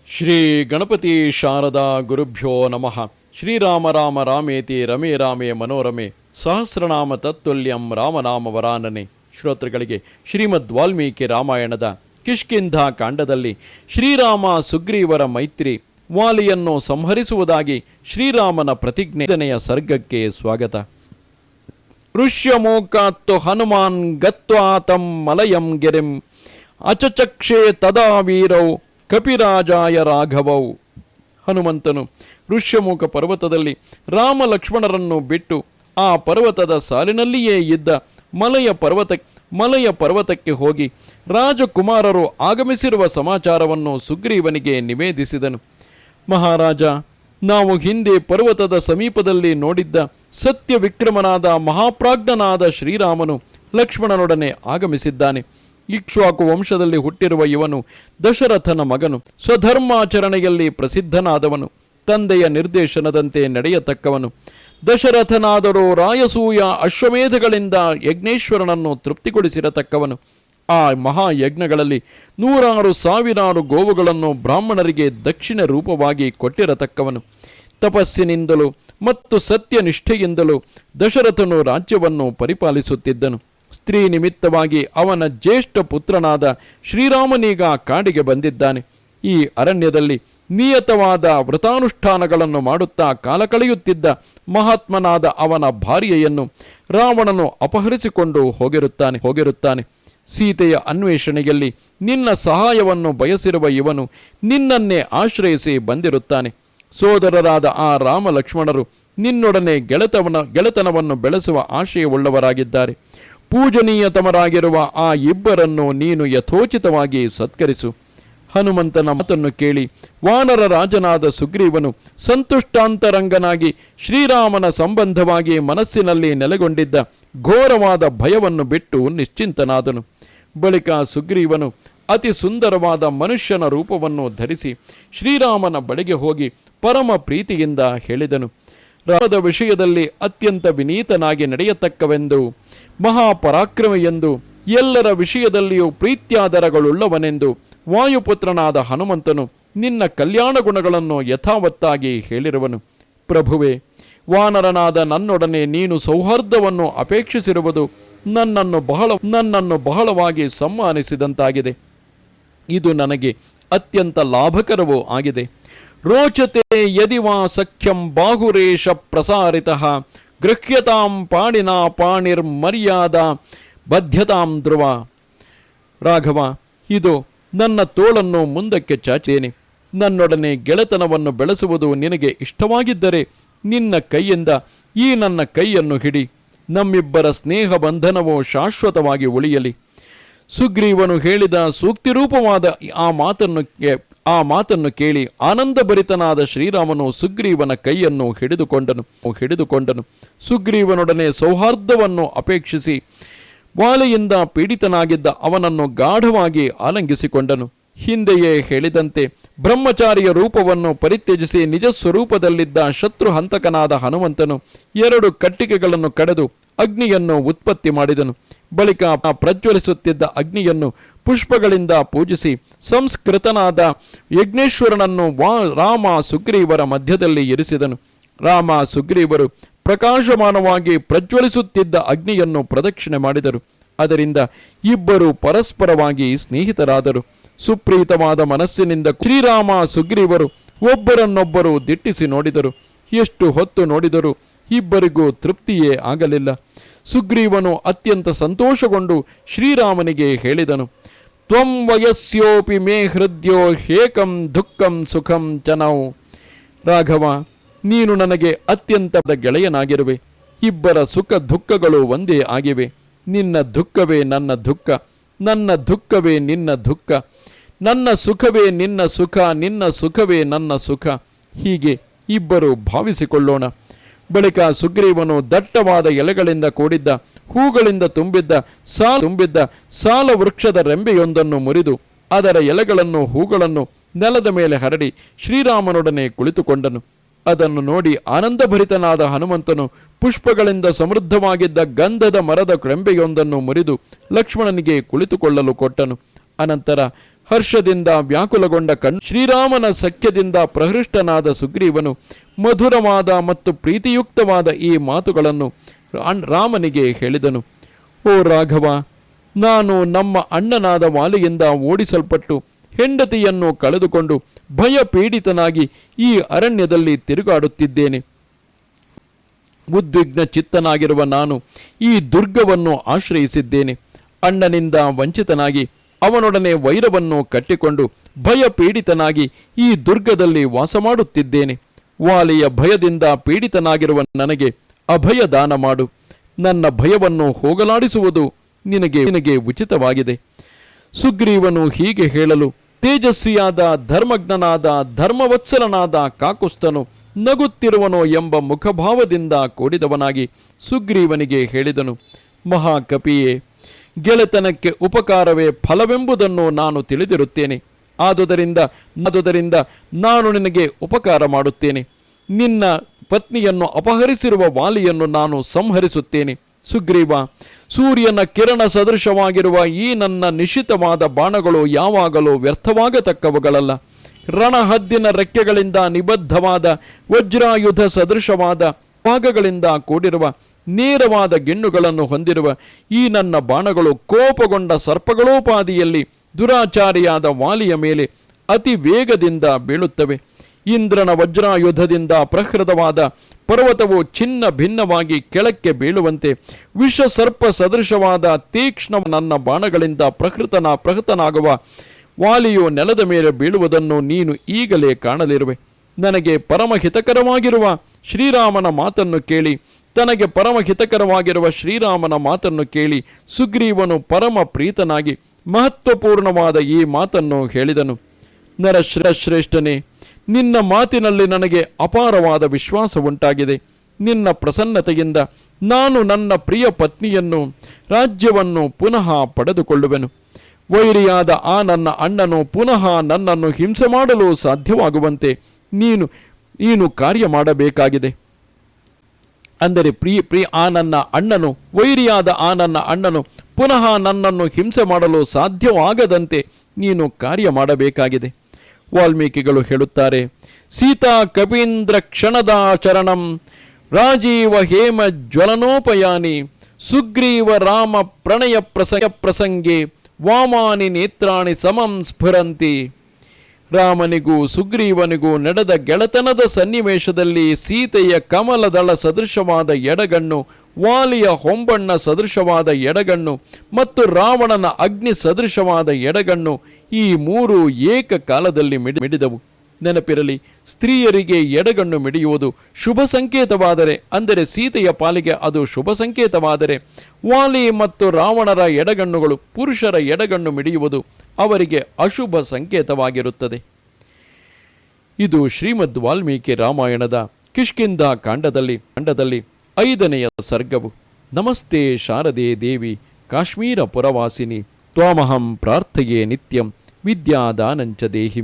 ಶ್ರೀ ಗಣಪತಿ ಶಾರದಾ ಗುರುಭ್ಯೋ ನಮಃ. ಶ್ರೀರಾಮ ರಾಮ ರಾಮೇತಿ ರಮೇ ರಾಮೇ ಮನೋರಮೆ ಸಹಸ್ರನಾಮ ತತ್ತುಲ್ಯಂ ರಾಮನಾಮ ವರಾನನೆ. ಶ್ರೋತೃಗಳಿಗೆ ಶ್ರೀಮದ್ ವಾಲ್ಮೀಕಿ ರಾಮಾಯಣದ ಕಿಷ್ಕಿಂಧ ಕಾಂಡದಲ್ಲಿ ಶ್ರೀರಾಮ ಸುಗ್ರೀವರ ಮೈತ್ರಿ, ವಾಲಿಯನ್ನು ಸಂಹರಿಸುವುದಾಗಿ ಶ್ರೀರಾಮನ ಪ್ರತಿಜ್ಞೆಯ ಸರ್ಗಕ್ಕೆ ಸ್ವಾಗತ. ಋಷ್ಯಮೂಕಾತ್ತು ಹನುಮಾನ್ ಗತ್ವಾ ತಂ ಮಲಯಂ ಗೆರೆಂ ಅಚಚಕ್ಷೇ ತದಾ ವೀರೌ ಕಪಿರಾಜಾಯ ರಾಘವೌ. ಹನುಮಂತನು ಋಷ್ಯಮೂಕ ಪರ್ವತದಲ್ಲಿ ರಾಮ ಲಕ್ಷ್ಮಣರನ್ನು ಬಿಟ್ಟು ಆ ಪರ್ವತದ ಸಾಲಿನಲ್ಲಿಯೇ ಇದ್ದ ಮಲಯ ಪರ್ವತಕ್ಕೆ ಹೋಗಿ ರಾಜಕುಮಾರರು ಆಗಮಿಸಿರುವ ಸಮಾಚಾರವನ್ನು ಸುಗ್ರೀವನಿಗೆ ನಿವೇದಿಸಿದನು. ಮಹಾರಾಜ, ನಾವು ಹಿಂದೆ ಪರ್ವತದ ಸಮೀಪದಲ್ಲಿ ನೋಡಿದ್ದ ಸತ್ಯ ವಿಕ್ರಮನಾದ ಮಹಾಪ್ರಾಜ್ಞನಾದ ಶ್ರೀರಾಮನು ಲಕ್ಷ್ಮಣನೊಡನೆ ಆಗಮಿಸಿದ್ದಾನೆ. ಇಕ್ಷ್ವಾಕು ವಂಶದಲ್ಲಿ ಹುಟ್ಟಿರುವ ಇವನು ದಶರಥನ ಮಗನು. ಸ್ವಧರ್ಮಾಚರಣೆಯಲ್ಲಿ ಪ್ರಸಿದ್ಧನಾದವನು, ತಂದೆಯ ನಿರ್ದೇಶನದಂತೆ ನಡೆಯತಕ್ಕವನು. ದಶರಥನಾದರೂ ರಾಯಸೂಯ ಅಶ್ವಮೇಧಗಳಿಂದ ಯಜ್ಞೇಶ್ವರನನ್ನು ತೃಪ್ತಿಗೊಳಿಸಿರತಕ್ಕವನು. ಆ ಮಹಾಯಜ್ಞಗಳಲ್ಲಿ 100,000 ಗೋವುಗಳನ್ನು ಬ್ರಾಹ್ಮಣರಿಗೆ ದಕ್ಷಿಣ ರೂಪವಾಗಿ ಕೊಟ್ಟಿರತಕ್ಕವನು. ತಪಸ್ಸಿನಿಂದಲೂ ಮತ್ತು ಸತ್ಯನಿಷ್ಠೆಯಿಂದಲೂ ದಶರಥನು ರಾಜ್ಯವನ್ನು ಪರಿಪಾಲಿಸುತ್ತಿದ್ದನು. ಸ್ತ್ರೀ ನಿಮಿತ್ತವಾಗಿ ಅವನ ಜ್ಯೇಷ್ಠ ಪುತ್ರನಾದ ಶ್ರೀರಾಮನೀಗ ಕಾಡಿಗೆ ಬಂದಿದ್ದಾನೆ. ಈ ಅರಣ್ಯದಲ್ಲಿ ನಿಯತವಾದ ವ್ರತಾನುಷ್ಠಾನಗಳನ್ನು ಮಾಡುತ್ತಾ ಕಾಲ ಕಳೆಯುತ್ತಿದ್ದ ಮಹಾತ್ಮನಾದ ಅವನ ಭಾರ್ಯೆಯನ್ನು ರಾವಣನು ಅಪಹರಿಸಿಕೊಂಡು ಹೋಗಿರುತ್ತಾನೆ. ಸೀತೆಯ ಅನ್ವೇಷಣೆಯಲ್ಲಿ ನಿನ್ನ ಸಹಾಯವನ್ನು ಬಯಸಿರುವ ಇವನು ನಿನ್ನನ್ನೇ ಆಶ್ರಯಿಸಿ ಬಂದಿರುತ್ತಾನೆ. ಸೋದರರಾದ ಆ ರಾಮ ಲಕ್ಷ್ಮಣರು ನಿನ್ನೊಡನೆ ಗೆಳೆತನವನ್ನು ಬೆಳೆಸುವ ಆಶಯವುಳ್ಳವರಾಗಿದ್ದಾರೆ. ಪೂಜನೀಯತಮರಾಗಿರುವ ಆ ಇಬ್ಬರನ್ನು ನೀನು ಯಥೋಚಿತವಾಗಿ ಸತ್ಕರಿಸು. ಹನುಮಂತನ ಮಾತನ್ನು ಕೇಳಿ ವಾನರ ರಾಜನಾದ ಸುಗ್ರೀವನು ಸಂತುಷ್ಟಾಂತರಂಗನಾಗಿ ಶ್ರೀರಾಮನ ಸಂಬಂಧವಾಗಿ ಮನಸ್ಸಿನಲ್ಲಿ ನೆಲೆಗೊಂಡಿದ್ದ ಘೋರವಾದ ಭಯವನ್ನು ಬಿಟ್ಟು ನಿಶ್ಚಿಂತನಾದನು. ಬಳಿಕ ಸುಗ್ರೀವನು ಅತಿ ಸುಂದರವಾದ ಮನುಷ್ಯನ ರೂಪವನ್ನು ಧರಿಸಿ ಶ್ರೀರಾಮನ ಬಳಿಗೆ ಹೋಗಿ ಪರಮ ಪ್ರೀತಿಯಿಂದ ಹೇಳಿದನು. ರಾಮದ ವಿಷಯದಲ್ಲಿ ಅತ್ಯಂತ ವಿನೀತನಾಗಿ ನಡೆಯತಕ್ಕವೆಂದು, ಮಹಾಪರಾಕ್ರಮಿಯೆಂದು, ಎಲ್ಲರ ವಿಷಯದಲ್ಲಿಯೂ ಪ್ರೀತ್ಯಾದರಗಳುಳ್ಳವನೆಂದು ವಾಯುಪುತ್ರನಾದ ಹನುಮಂತನು ನಿನ್ನ ಕಲ್ಯಾಣ ಗುಣಗಳನ್ನು ಯಥಾವತ್ತಾಗಿ ಹೇಳಿರುವನು. ಪ್ರಭುವೇ, ವಾನರನಾದ ನನ್ನೊಡನೆ ನೀನು ಸೌಹಾರ್ದವನ್ನು ಅಪೇಕ್ಷಿಸಿರುವುದು ನನ್ನನ್ನು ಬಹಳವಾಗಿ ಸಮ್ಮಾನಿಸಿದಂತಾಗಿದೆ. ಇದು ನನಗೆ ಅತ್ಯಂತ ಲಾಭಕರವೂ ಆಗಿದೆ. ರೋಚತೆ ಯದಿವಾ ಸಖ್ಯಂ ಬಾಹುರೇಶ ಪ್ರಸಾರಿತಃ ಗೃಹ್ಯತಾಂ ಪಾಣಿನಾ ಪಾಣಿರ್ಮರ್ಯಾದ ಬದ್ಧತಾಂ ಧ್ರುವ. ರಾಘವ, ಇದು ನನ್ನ ತೋಳನ್ನು ಮುಂದಕ್ಕೆ ಚಾಚೇನೆ. ನನ್ನೊಡನೆ ಗೆಳೆತನವನ್ನು ಬೆಳೆಸುವುದು ನಿನಗೆ ಇಷ್ಟವಾಗಿದ್ದರೆ ನಿನ್ನ ಕೈಯಿಂದ ಈ ನನ್ನ ಕೈಯನ್ನು ಹಿಡಿ. ನಮ್ಮಿಬ್ಬರ ಸ್ನೇಹ ಬಂಧನವು ಶಾಶ್ವತವಾಗಿ ಉಳಿಯಲಿ. ಸುಗ್ರೀವನು ಹೇಳಿದ ಸೂಕ್ತಿರೂಪವಾದ ಆ ಮಾತನ್ನು ಕೇಳಿ ಆನಂದಭರಿತನಾದ ಶ್ರೀರಾಮನು ಸುಗ್ರೀವನ ಕೈಯನ್ನು ಹಿಡಿದುಕೊಂಡನು. ಸುಗ್ರೀವನೊಡನೆ ಸೌಹಾರ್ದವನ್ನು ಅಪೇಕ್ಷಿಸಿ ವಾಲೆಯಿಂದ ಪೀಡಿತನಾಗಿದ್ದ ಅವನನ್ನು ಗಾಢವಾಗಿ ಆಲಂಗಿಸಿಕೊಂಡನು. ಹಿಂದೆಯೇ ಹೇಳಿದಂತೆ ಬ್ರಹ್ಮಚಾರಿಯ ರೂಪವನ್ನು ಪರಿತ್ಯಜಿಸಿ ನಿಜ ಸ್ವರೂಪದಲ್ಲಿದ್ದ ಶತ್ರು ಹಂತಕನಾದ ಹನುಮಂತನು 2 ಕಟ್ಟಿಗೆಗಳನ್ನು ಕಡೆದು ಅಗ್ನಿಯನ್ನು ಉತ್ಪತ್ತಿ ಮಾಡಿದನು. ಬಳಿಕ ಪ್ರಜ್ವಲಿಸುತ್ತಿದ್ದ ಅಗ್ನಿಯನ್ನು ಪುಷ್ಪಗಳಿಂದ ಪೂಜಿಸಿ ಸಂಸ್ಕೃತನಾದ ಯಜ್ಞೇಶ್ವರನನ್ನು ರಾಮ ಸುಗ್ರೀವರ ಮಧ್ಯದಲ್ಲಿ ಇರಿಸಿದನು. ರಾಮ ಸುಗ್ರೀವರು ಪ್ರಕಾಶಮಾನವಾಗಿ ಪ್ರಜ್ವಲಿಸುತ್ತಿದ್ದ ಅಗ್ನಿಯನ್ನು ಪ್ರದಕ್ಷಿಣೆ ಮಾಡಿದರು. ಅದರಿಂದ ಇಬ್ಬರು ಪರಸ್ಪರವಾಗಿ ಸ್ನೇಹಿತರಾದರು. ಸುಪ್ರೀತವಾದ ಮನಸ್ಸಿನಿಂದ ಶ್ರೀರಾಮ ಸುಗ್ರೀವರು ಒಬ್ಬರನ್ನೊಬ್ಬರು ದಿಟ್ಟಿಸಿ ನೋಡಿದರು. ಎಷ್ಟು ಹೊತ್ತು ನೋಡಿದರೂ ಇಬ್ಬರಿಗೂ ತೃಪ್ತಿಯೇ ಆಗಲಿಲ್ಲ. ಸುಗ್ರೀವನು ಅತ್ಯಂತ ಸಂತೋಷಗೊಂಡು ಶ್ರೀರಾಮನಿಗೆ ಹೇಳಿದನು. ತ್ವಂ ವಯಸ್ಯೋಪಿ ಮೇ ಹೃದಯೋ ಹೇಕಂ ದುಃಖಂ ಸುಖಂ ಚನೌ. ರಾಘವ, ನೀನು ನನಗೆ ಅತ್ಯಂತ ಗೆಳೆಯನಾಗಿರುವೆ. ಇಬ್ಬರ ಸುಖ ದುಃಖಗಳು ಒಂದೇ ಆಗಿವೆ. ನಿನ್ನ ದುಃಖವೇ ನನ್ನ ದುಃಖ, ನನ್ನ ದುಃಖವೇ ನಿನ್ನ ದುಃಖ, ನನ್ನ ಸುಖವೇ ನಿನ್ನ ಸುಖ, ನಿನ್ನ ಸುಖವೇ ನನ್ನ ಸುಖ. ಹೀಗೆ ಇಬ್ಬರು ಭಾವಿಸಿಕೊಳ್ಳೋಣ. ಬಳಿಕ ಸುಗ್ರೀವನು ದಟ್ಟವಾದ ಎಲೆಗಳಿಂದ ಕೂಡಿದ್ದ ಹೂಗಳಿಂದ ತುಂಬಿದ್ದ ಸಾಲ ವೃಕ್ಷದ ರೆಂಬೆಯೊಂದನ್ನು ಮುರಿದು ಅದರ ಎಲೆಗಳನ್ನು ಹೂಗಳನ್ನು ನೆಲದ ಮೇಲೆ ಹರಡಿ ಶ್ರೀರಾಮನೊಡನೆ ಕುಳಿತುಕೊಂಡನು. ಅದನ್ನು ನೋಡಿ ಆನಂದಭರಿತನಾದ ಹನುಮಂತನು ಪುಷ್ಪಗಳಿಂದ ಸಮೃದ್ಧವಾಗಿದ್ದ ಗಂಧದ ಮರದ ರೆಂಬೆಯೊಂದನ್ನು ಮುರಿದು ಲಕ್ಷ್ಮಣನಿಗೆ ಕುಳಿತುಕೊಳ್ಳಲು ಕೊಟ್ಟನು. ಅನಂತರ ಹರ್ಷದಿಂದ ವ್ಯಾಕುಲಗೊಂಡ ಶ್ರೀರಾಮನ ಸಖ್ಯದಿಂದ ಪ್ರಹೃಷ್ಟನಾದ ಸುಗ್ರೀವನು ಮಧುರವಾದ ಮತ್ತು ಪ್ರೀತಿಯುಕ್ತವಾದ ಈ ಮಾತುಗಳನ್ನು ರಾಮನಿಗೆ ಹೇಳಿದನು. ಓ ರಾಘವ, ನಾನು ನಮ್ಮ ಅಣ್ಣನಾದ ವಾಲಿಯಿಂದ ಓಡಿಸಲ್ಪಟ್ಟು ಹೆಂಡತಿಯನ್ನು ಕಳೆದುಕೊಂಡು ಭಯಪೀಡಿತನಾಗಿ ಈ ಅರಣ್ಯದಲ್ಲಿ ತಿರುಗಾಡುತ್ತಿದ್ದೇನೆ. ಉದ್ವಿಗ್ನ ಚಿತ್ತನಾಗಿರುವ ನಾನು ಈ ದುರ್ಗವನ್ನು ಆಶ್ರಯಿಸಿದ್ದೇನೆ. ಅಣ್ಣನಿಂದ ವಂಚಿತನಾಗಿ ಅವನೊಡನೆ ವೈರವನ್ನು ಕಟ್ಟಿಕೊಂಡು ಭಯಪೀಡಿತನಾಗಿ ಈ ದುರ್ಗದಲ್ಲಿ ವಾಸ ಮಾಡುತ್ತಿದ್ದೇನೆ. ವಾಲಿಯ ಭಯದಿಂದ ಪೀಡಿತನಾಗಿರುವ ನನಗೆ ಅಭಯ ದಾನ ಮಾಡು. ನನ್ನ ಭಯವನ್ನು ಹೋಗಲಾಡಿಸುವುದು ನಿನಗೆ ಉಚಿತವಾಗಿದೆ. ಸುಗ್ರೀವನು ಹೀಗೆ ಹೇಳಲು ತೇಜಸ್ವಿಯಾದ ಧರ್ಮಜ್ಞನಾದ ಧರ್ಮವತ್ಸಲನಾದ ಕಾಕುಸ್ಥನು ನಗುತ್ತಿರುವನೋ ಎಂಬ ಮುಖಭಾವದಿಂದ ಕೂಡಿದವನಾಗಿ ಸುಗ್ರೀವನಿಗೆ ಹೇಳಿದನು. ಮಹಾಕಪಿಯೇ, ಗೆಳೆತನಕ್ಕೆ ಉಪಕಾರವೇ ಫಲವೆಂಬುದನ್ನು ನಾನು ತಿಳಿದಿರುತ್ತೇನೆ. ಆದುದರಿಂದ ನಾನು ನಿನಗೆ ಉಪಕಾರ ಮಾಡುತ್ತೇನೆ. ನಿನ್ನ ಪತ್ನಿಯನ್ನು ಅಪಹರಿಸಿರುವ ವಾಲಿಯನ್ನು ನಾನು ಸಂಹರಿಸುತ್ತೇನೆ. ಸುಗ್ರೀವ, ಸೂರ್ಯನ ಕಿರಣ ಸದೃಶವಾಗಿರುವ ಈ ನನ್ನ ನಿಶ್ಚಿತವಾದ ಬಾಣಗಳು ಯಾವಾಗಲೂ ವ್ಯರ್ಥವಾಗತಕ್ಕವುಗಳಲ್ಲ. ರಣಹದ್ದಿನ ರೆಕ್ಕೆಗಳಿಂದ ನಿಬದ್ಧವಾದ ವಜ್ರಾಯುಧ ಸದೃಶವಾದ ಭಾಗಗಳಿಂದ ಕೂಡಿರುವ ನೇರವಾದ ಗಿಣ್ಣುಗಳನ್ನು ಹೊಂದಿರುವ ಈ ನನ್ನ ಬಾಣಗಳು ಕೋಪಗೊಂಡ ಸರ್ಪಗಳೋಪಾದಿಯಲ್ಲಿ ದುರಾಚಾರಿಯಾದ ವಾಲಿಯ ಮೇಲೆ ಅತಿ ವೇಗದಿಂದ ಬೀಳುತ್ತವೆ. ಇಂದ್ರನ ವಜ್ರಾಯುಧದಿಂದ ಪ್ರಹೃತವಾದ ಪರ್ವತವು ಚಿನ್ನ ಭಿನ್ನವಾಗಿ ಕೆಳಕ್ಕೆ ಬೀಳುವಂತೆ ವಿಷಸರ್ಪ ಸದೃಶವಾದ ತೀಕ್ಷ್ಣ ನನ್ನ ಬಾಣಗಳಿಂದ ಪ್ರಹೃತನಾಗುವ ವಾಲಿಯು ನೆಲದ ಮೇಲೆ ಬೀಳುವುದನ್ನು ನೀನು ಈಗಲೇ ಕಾಣಲಿರುವೆ. ನನಗೆ ಪರಮಹಿತಕರವಾಗಿರುವ ಶ್ರೀರಾಮನ ಮಾತನ್ನು ಕೇಳಿ ತನಗೆ ಪರಮಹಿತಕರವಾಗಿರುವ ಶ್ರೀರಾಮನ ಮಾತನ್ನು ಕೇಳಿ ಸುಗ್ರೀವನು ಪರಮ ಪ್ರೀತನಾಗಿ ಮಹತ್ವಪೂರ್ಣವಾದ ಈ ಮಾತನ್ನು ಹೇಳಿದನು. ನರಶ್ರೇಷ್ಠನೇ, ನಿನ್ನ ಮಾತಿನಲ್ಲಿ ನನಗೆ ಅಪಾರವಾದ ವಿಶ್ವಾಸ ಉಂಟಾಗಿದೆ. ನಿನ್ನ ಪ್ರಸನ್ನತೆಯಿಂದ ನಾನು ನನ್ನ ಪ್ರಿಯ ಪತ್ನಿಯನ್ನು ರಾಜ್ಯವನ್ನು ಪುನಃ ಪಡೆದುಕೊಳ್ಳುವೆನು. ವೈರಿಯಾದ ಆ ನನ್ನ ಅಣ್ಣನು ಪುನಃ ನನ್ನನ್ನು ಹಿಂಸೆ ಮಾಡಲು ಸಾಧ್ಯವಾಗುವಂತೆ ನೀನು ಕಾರ್ಯ ಮಾಡಬೇಕಾಗಿದೆ. ಅಂದರೆ ವೈರಿಯಾದ ಆ ನನ್ನ ಅಣ್ಣನು ಪುನಃ ನನ್ನನ್ನು ಹಿಂಸೆ ಮಾಡಲು ಸಾಧ್ಯವಾಗದಂತೆ ನೀನು ಕಾರ್ಯ ಮಾಡಬೇಕಾಗಿದೆ. ವಾಲ್ಮೀಕಿಗಳು ಹೇಳುತ್ತಾರೆ, ಸೀತಾ ಕಪೀಂದ್ರ ಕ್ಷಣದಾಚರಣಂ ರಾಜೀವ ಹೇಮ ಜ್ವಲನೋಪಯಾನಿ ಸುಗ್ರೀವ ರಾಮ ಪ್ರಣಯ ಪ್ರಸಂಗೆ ವಾಮಾನಿ ನೇತ್ರಾಣಿ ಸಮಂ ಸ್ಫುರಂತಿ. ರಾಮನಿಗೂ ಸುಗ್ರೀವನಿಗೂ ನಡೆದ ಗೆಳೆತನದ ಸನ್ನಿವೇಶದಲ್ಲಿ ಸೀತೆಯ ಕಮಲದಳ ಸದೃಶವಾದ ಎಡಗಣ್ಣು, ವಾಲಿಯ ಹೊಂಬಣ್ಣ ಸದೃಶವಾದ ಎಡಗಣ್ಣು ಮತ್ತು ರಾವಣನ ಅಗ್ನಿ ಸದೃಶವಾದ ಎಡಗಣ್ಣು ಈ ಮೂರು ಏಕಕಾಲದಲ್ಲಿ ಮಿಡಿದವು. ನೆನಪಿರಲಿ, ಸ್ತ್ರೀಯರಿಗೆ ಎಡಗಣ್ಣು ಮಿಡಿಯುವುದು ಶುಭ ಸಂಕೇತವಾದರೆ, ಅಂದರೆ ಸೀತೆಯ ಪಾಲಿಗೆ ಅದು ಶುಭ ಸಂಕೇತವಾದರೆ, ವಾಲಿ ಮತ್ತು ರಾವಣರ ಎಡಗಣ್ಣುಗಳು ಪುರುಷರ ಎಡಗಣ್ಣು ಮಿಡಿಯುವುದು ಅವರಿಗೆ ಅಶುಭ ಸಂಕೇತವಾಗಿರುತ್ತದೆ. ಇದು ಶ್ರೀಮದ್ ವಾಲ್ಮೀಕಿ ರಾಮಾಯಣದ ಕಿಷ್ಕಿಂಧ ಕಾಂಡದಲ್ಲಿ 5ನೆಯ ಸರ್ಗವು. ನಮಸ್ತೆ ಶಾರದೆ ದೇವಿ ಕಾಶ್ಮೀರ ಪುರವಾಸಿನಿ ತ್ವಾಮಹಂ ಪ್ರಾರ್ಥಯೇ ನಿತ್ಯಂ ವಿದ್ಯಾದಾನಂಚ ದೇಹಿ.